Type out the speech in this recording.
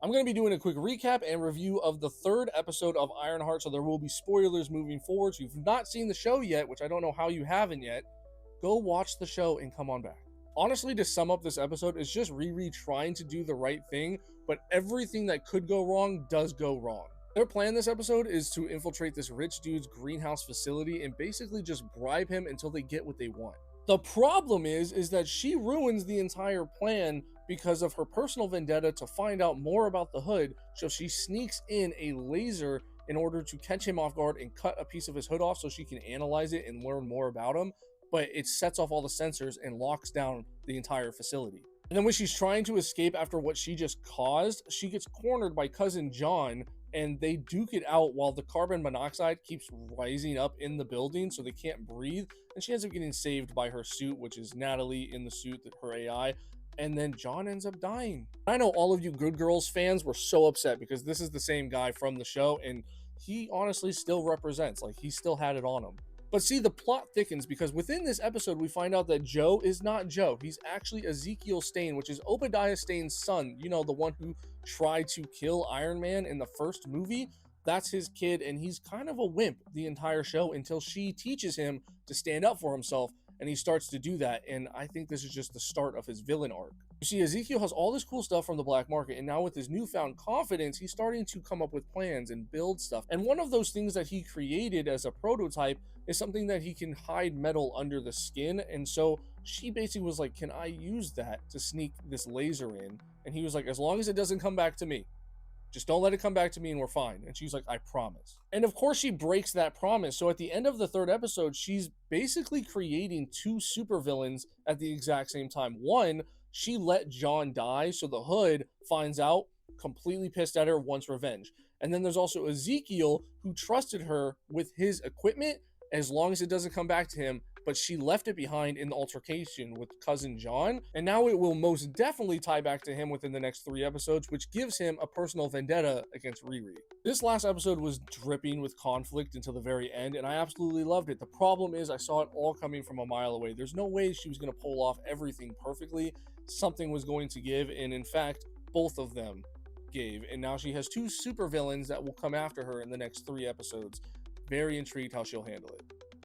I'm going to be doing a quick recap and review of the third episode of Ironheart, so there will be spoilers moving forward. So if you've not seen the show yet, which I don't know how you haven't yet, go watch the show and come on back. Honestly, to sum up this episode, it's just Riri trying to do the right thing, but everything that could go wrong does go wrong. Their plan this episode is to infiltrate this rich dude's greenhouse facility and basically just bribe him until they get what they want. The problem is that she ruins the entire plan because of her personal vendetta to find out more about the hood, so she sneaks in a laser in order to catch him off guard and cut a piece of his hood off so she can analyze it and learn more about him, but it sets off all the sensors and locks down the entire facility. And then when she's trying to escape after what she just caused, she gets cornered by cousin John, and they duke it out while the carbon monoxide keeps rising up in the building so they can't breathe, and she ends up getting saved by her suit, which is Natalie in the suit, her AI, and then John ends up dying. I know all of you Good Girls fans were so upset because this is the same guy from the show, and he honestly still represents, like, he still had it on him. But see, the plot thickens because within this episode, we find out that Joe is not Joe. He's actually Ezekiel Stane, which is Obadiah Stane's son. You know, the one who tried to kill Iron Man in the first movie. That's his kid, and he's kind of a wimp the entire show until she teaches him to stand up for himself, and he starts to do that, and I think this is just the start of his villain arc. You see, Ezekiel has all this cool stuff from the black market, and now with his newfound confidence, he's starting to come up with plans and build stuff. And one of those things that he created as a prototype is something that he can hide metal under the skin, and so she basically was like, can I use that to sneak this laser in? And he was like, as long as it doesn't come back to me. Just don't let it come back to me and we're fine. And she's like, I promise. And of course she breaks that promise. So at the end of the third episode, she's basically creating two supervillains at the exact same time. One, she let John die, so the hood finds out, completely pissed at her, wants revenge. And then there's also Ezekiel, who trusted her with his equipment as long as it doesn't come back to him, but she left it behind in the altercation with cousin John, and now it will most definitely tie back to him within the next 3 episodes, which gives him a personal vendetta against Riri. This last episode was dripping with conflict until the very end, and I absolutely loved it. The problem is I saw it all coming from a mile away. There's no way she was going to pull off everything perfectly. Something was going to give, and in fact, both of them gave, and now she has 2 supervillains that will come after her in the next 3 episodes. Very intrigued how she'll handle it.